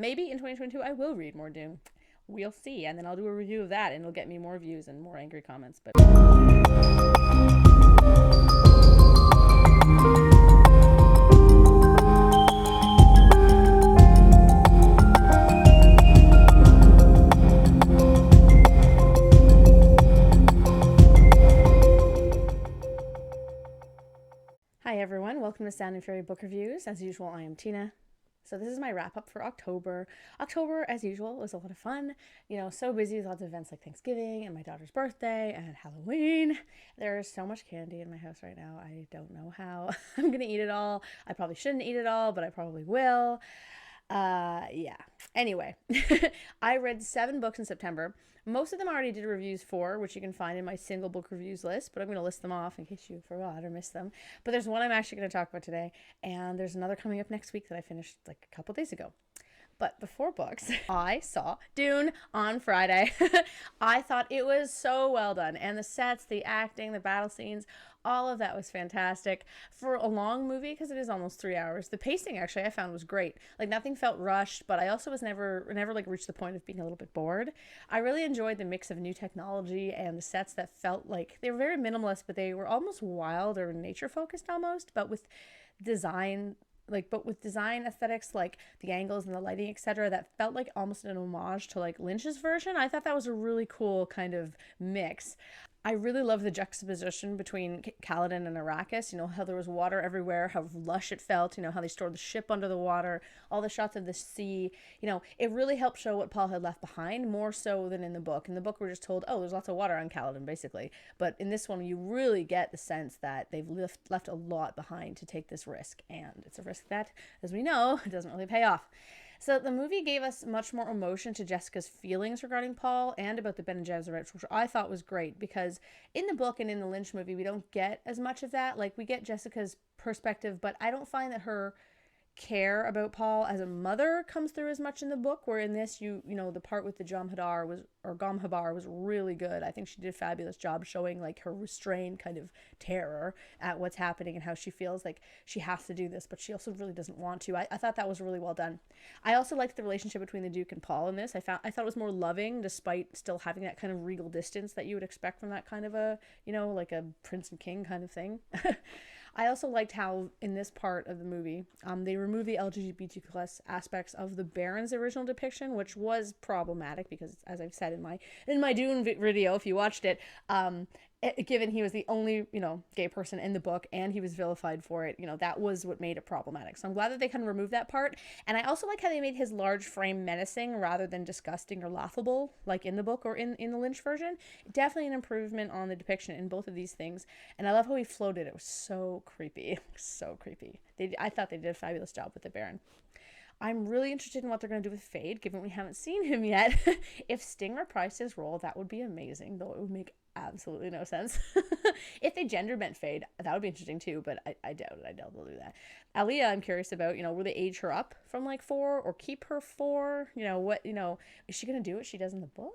Maybe in 2022 I will read more Dune. We'll see, and then I'll do a review of that, and it'll get me more views and more angry comments. But hi everyone, welcome to Sound and Fairy Book Reviews. As usual, I am Tina. So this is my wrap up for October. October, as usual, was a lot of fun. You know, so busy with lots of events like Thanksgiving and my daughter's birthday and Halloween. There is so much candy in my house right now. I don't know how I'm gonna eat it all. I probably shouldn't eat it all, but I probably will. Yeah. Anyway, I read 7 books in September. Most of them I already did reviews for, which you can find in my single book reviews list, but I'm going to list them off in case you forgot or missed them. But there's one I'm actually going to talk about today, and there's another coming up next week that I finished like a couple days ago. But before books, I saw Dune on Friday. I thought it was so well done. And the sets, the acting, the battle scenes, all of that was fantastic. For a long movie, because it is almost 3 hours, the pacing actually I found was great. Like nothing felt rushed, but I also was never like reached the point of being a little bit bored. I really enjoyed the mix of new technology and the sets that felt like they were very minimalist, but they were almost wild or nature focused almost, but with design aesthetics, like the angles and the lighting, etc., that felt like almost an homage to like Lynch's version. I thought that was a really cool kind of mix. I really love the juxtaposition between Kaladin and Arrakis. You know, how there was water everywhere, how lush it felt, you know, how they stored the ship under the water, all the shots of the sea. You know, it really helped show what Paul had left behind, more so than in the book. In the book, we're just told, oh, there's lots of water on Kaladin, basically. But in this one, you really get the sense that they've left a lot behind to take this risk. And it's a risk that, as we know, doesn't really pay off. So the movie gave us much more emotion to Jessica's feelings regarding Paul and about the Bene Gesserits, which I thought was great because in the book and in the Lynch movie, we don't get as much of that. Like we get Jessica's perspective, but I don't find that her care about Paul as a mother comes through as much in the book, where in this you know the part with the Gom-Habar was really good. I think she did a fabulous job showing like her restrained kind of terror at what's happening and how she feels like she has to do this, but she also really doesn't want to. I thought that was really well done. I also liked the relationship between the Duke and Paul in this. I thought it was more loving despite still having that kind of regal distance that you would expect from that kind of a, you know, like a prince and king kind of thing. I also liked how in this part of the movie, they removed the LGBTQ plus aspects of the Baron's original depiction, which was problematic because, as I've said in my Dune video, if you watched it, given he was the only, you know, gay person in the book and he was vilified for it, you know, that was what made it problematic. So I'm glad that they kind of removed that part. And I also like how they made his large frame menacing rather than disgusting or laughable like in the book or in the Lynch version. Definitely an improvement on the depiction in both of these things. And I love how he floated. It was so creepy. So creepy. I thought they did a fabulous job with the Baron. I'm really interested in what they're going to do with Fade, given we haven't seen him yet. If Sting reprised his role, that would be amazing, though it would make absolutely no sense. If they gender bent Fade, that would be interesting too, but I doubt it. I doubt they'll do that. Aaliyah, I'm curious about, you know, will they age her up from like 4 or keep her 4? You know, what, you know, is she going to do what she does in the book?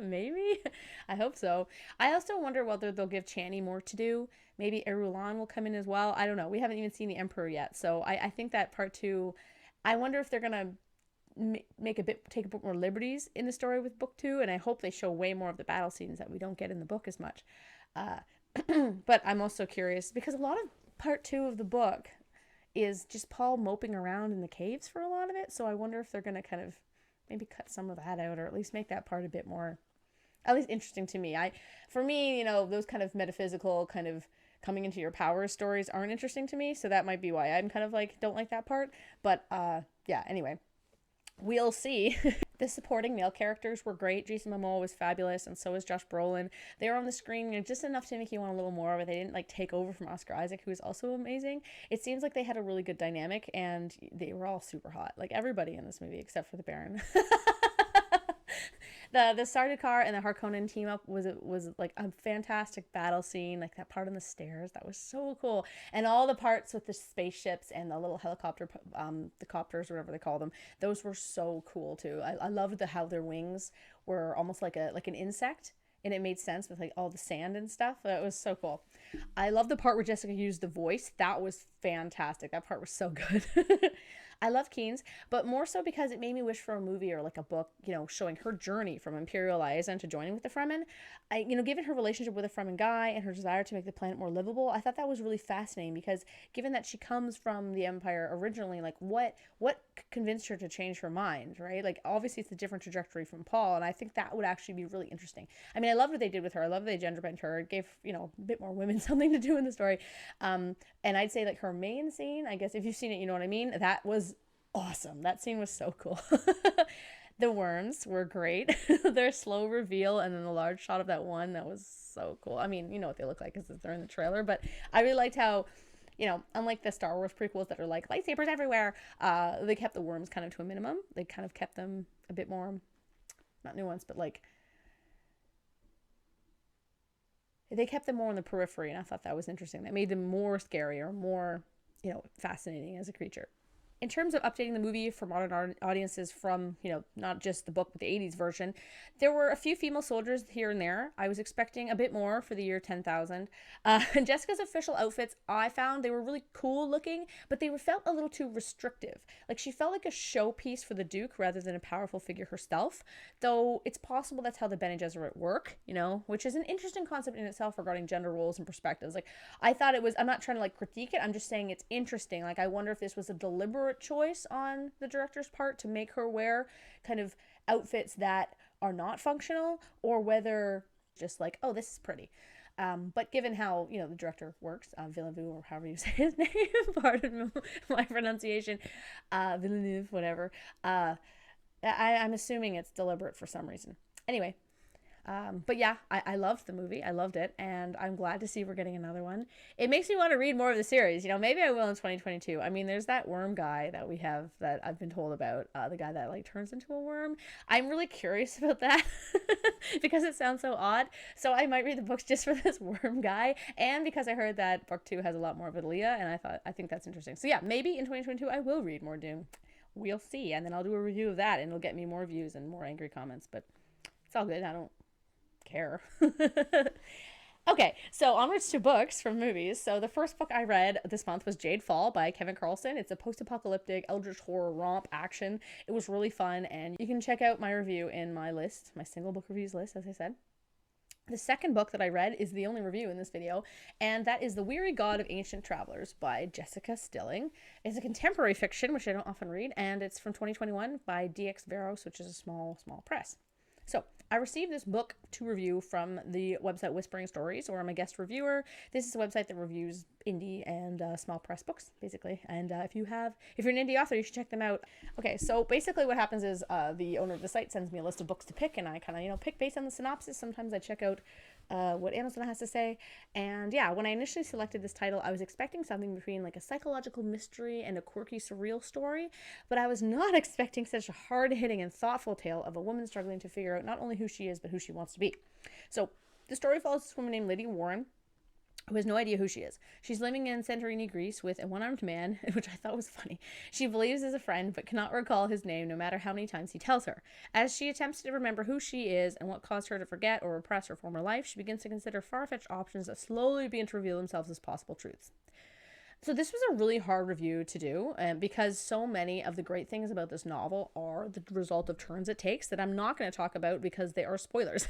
Maybe. I hope so. I also wonder whether they'll give Chani more to do. Maybe Irulan will come in as well. I don't know. We haven't even seen the Emperor yet, so I think that part 2, I wonder if they're gonna take a bit more liberties in the story with book 2, and I hope they show way more of the battle scenes that we don't get in the book as much. But I'm also curious because a lot of part 2 of the book is just Paul moping around in the caves for a lot of it. So I wonder if they're gonna kind of maybe cut some of that out, or at least make that part a bit more, at least interesting to me. For me, you know, those kind of metaphysical kind of coming into your power stories aren't interesting to me, so that might be why I'm kind of like don't like that part. But yeah, anyway, we'll see. The supporting male characters were great. Jason Momoa was fabulous, and so was Josh Brolin. They were on the screen, you know, just enough to make you want a little more, but they didn't like take over from Oscar Isaac, who was also amazing. It seems like they had a really good dynamic, and they were all super hot, like everybody in this movie except for the Baron. The Sardaukar and the Harkonnen team up was like a fantastic battle scene, like that part on the stairs, that was so cool. And all the parts with the spaceships and the little helicopter, the copters, whatever they call them, those were so cool too. I loved how their wings were almost like an insect, and it made sense with like all the sand and stuff. It was so cool. I love the part where Jessica used the voice. That was fantastic. That part was so good. I love Keen's, but more so because it made me wish for a movie or like a book, showing her journey from Imperial Liaison to joining with the Fremen. Given her relationship with the Fremen guy and her desire to make the planet more livable, I thought that was really fascinating because given that she comes from the Empire originally, like what convinced her to change her mind, right? Like obviously it's a different trajectory from Paul, and I think that would actually be really interesting. I mean, I love what they did with her. I love they gender bent her. It gave a bit more women something to do in the story. And I'd say like her main scene, I guess if you've seen it, you know what I mean. That was awesome. That scene was so cool. The worms were great. Their slow reveal and then the large shot of that one, that was so cool. I mean, you know what they look like because they're in the trailer, but I really liked how, unlike the Star Wars prequels that are like lightsabers everywhere, they kept the worms kind of to a minimum. They kind of kept them a bit more, not nuanced, but like, they kept them more in the periphery, and I thought that was interesting. That made them more scary or more, fascinating as a creature. In terms of updating the movie for modern audiences from, not just the book, but the 80s version, there were a few female soldiers here and there. I was expecting a bit more for the year 10,000. And Jessica's official outfits, I found they were really cool looking, but they felt a little too restrictive. Like she felt like a showpiece for the Duke rather than a powerful figure herself, though it's possible that's how the Bene Gesserit work, which is an interesting concept in itself regarding gender roles and perspectives. Like I thought it was, I'm not trying to like critique it, I'm just saying it's interesting. Like I wonder if this was a deliberate choice on the director's part to make her wear kind of outfits that are not functional, or whether just like, oh, this is pretty. But given how the director works, Villeneuve, or however you say his name, pardon my pronunciation, Villeneuve, whatever. I'm assuming it's deliberate for some reason. Anyway, but yeah, I loved the movie. I loved it, and I'm glad to see we're getting another one. It makes me want to read more of the series. Maybe I will in 2022. I mean, there's that worm guy that we have that I've been told about, the guy that like turns into a worm. I'm really curious about that because it sounds so odd. So I might read the books just for this worm guy, and because I heard that book 2 has a lot more of Aaliyah, and I think that's interesting. So yeah, maybe in 2022 I will read more Dune. We'll see, and then I'll do a review of that, and it'll get me more views and more angry comments. But it's all good. I don't care. Okay, so onwards to books from movies. So the first book I read this month was Jade Fall by Kevin Carlson. It's a post-apocalyptic eldritch horror romp action. It was really fun, and you can check out my review in my list, my single book reviews list, as I said. The second book that I read is the only review in this video, and that is The Weary God of Ancient Travelers by Jessica Stilling. It's a contemporary fiction, which I don't often read, and it's from 2021 by DX Veros, which is a small press. So I received this book to review from the website Whispering Stories, or I'm a guest reviewer. This is a website that reviews indie and small press books, basically. And if you're an indie author, you should check them out. Okay, so basically what happens is the owner of the site sends me a list of books to pick, and I kind of pick based on the synopsis. Sometimes I check out what Amazon has to say. And yeah, when I initially selected this title, I was expecting something between like a psychological mystery and a quirky, surreal story, but I was not expecting such a hard-hitting and thoughtful tale of a woman struggling to figure out not only who she is, but who she wants to be. So the story follows this woman named Lydia Warren, who has no idea who she is. She's living in Santorini, Greece with a one-armed man, which I thought was funny. She believes is a friend, but cannot recall his name no matter how many times he tells her. As she attempts to remember who she is and what caused her to forget or repress her former life, she begins to consider far-fetched options that slowly begin to reveal themselves as possible truths. So this was a really hard review to do because so many of the great things about this novel are the result of turns it takes that I'm not going to talk about because they are spoilers.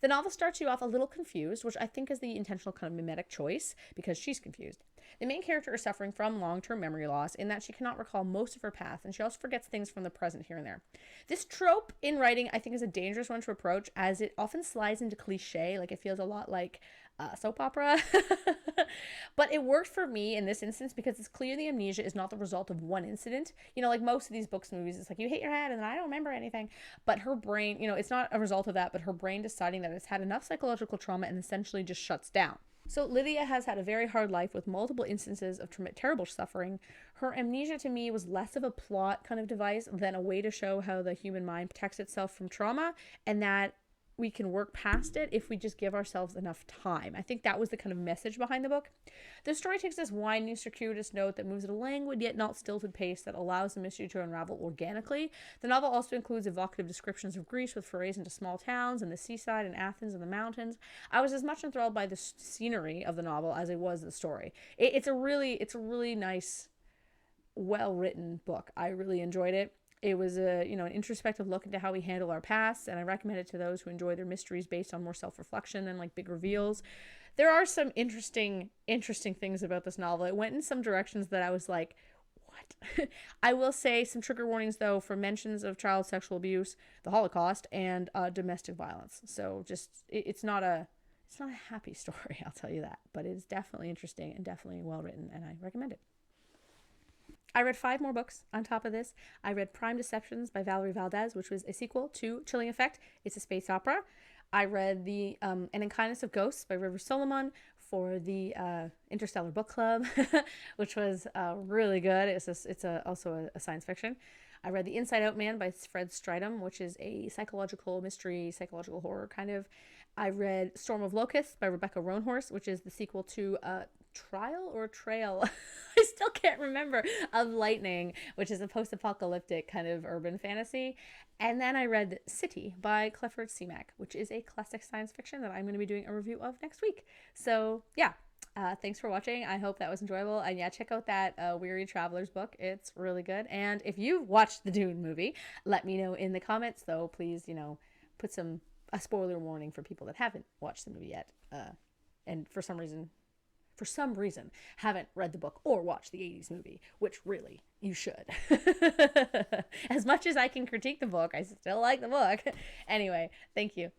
The novel starts you off a little confused, which I think is the intentional kind of mimetic choice because she's confused. The main character is suffering from long-term memory loss in that she cannot recall most of her past, and she also forgets things from the present here and there. This trope in writing, I think, is a dangerous one to approach as it often slides into cliche. Like it feels a lot like soap opera. But it worked for me in this instance because it's clear the amnesia is not the result of one incident. Like most of these books, movies, it's like you hit your head and then I don't remember anything. But her brain, it's not a result of that, but her brain deciding that it's had enough psychological trauma and essentially just shuts down. So Lydia has had a very hard life with multiple instances of terrible suffering. Her amnesia to me was less of a plot kind of device than a way to show how the human mind protects itself from trauma, and that we can work past it if we just give ourselves enough time. I think that was the kind of message behind the book. The story takes this winding, circuitous note that moves at a languid yet not stilted pace that allows the mystery to unravel organically. The novel also includes evocative descriptions of Greece with forays into small towns and the seaside and Athens and the mountains. I was as much enthralled by the scenery of the novel as I was the story. It's a really nice well written book. I really enjoyed it. It was a, an introspective look into how we handle our past, and I recommend it to those who enjoy their mysteries based on more self-reflection and like big reveals. There are some interesting things about this novel. It went in some directions that I was like, what? I will say some trigger warnings though for mentions of child sexual abuse, the Holocaust, and domestic violence. So just it's not a happy story, I'll tell you that, but it's definitely interesting and definitely well written, and I recommend it. I read 5 more books on top of this. I read Prime Deceptions by Valerie Valdez, which was a sequel to Chilling Effect. It's a space opera. I read the And in Kindness of Ghosts by River Solomon for the Interstellar Book Club, which was really good. Also a science fiction. I read The Inside Out Man by Fred Stridham, which is a psychological mystery, psychological horror kind of. I read Storm of Locusts by Rebecca Roanhorse, which is the sequel to Trial or Trail, I still can't remember, of Lightning, which is a post-apocalyptic kind of urban fantasy. And then I read City by Clifford Seamack, which is a classic science fiction that I'm going to be doing a review of next week. So yeah, thanks for watching. I hope that was enjoyable. And yeah, check out that Weary Traveler's book. It's really good. And if you've watched the Dune movie, let me know in the comments, though. Please, put a spoiler warning for people that haven't watched the movie yet. And for some reason haven't read the book or watched the 80s movie, which really you should. As much as I can critique the book, I still like the book. Anyway, thank you.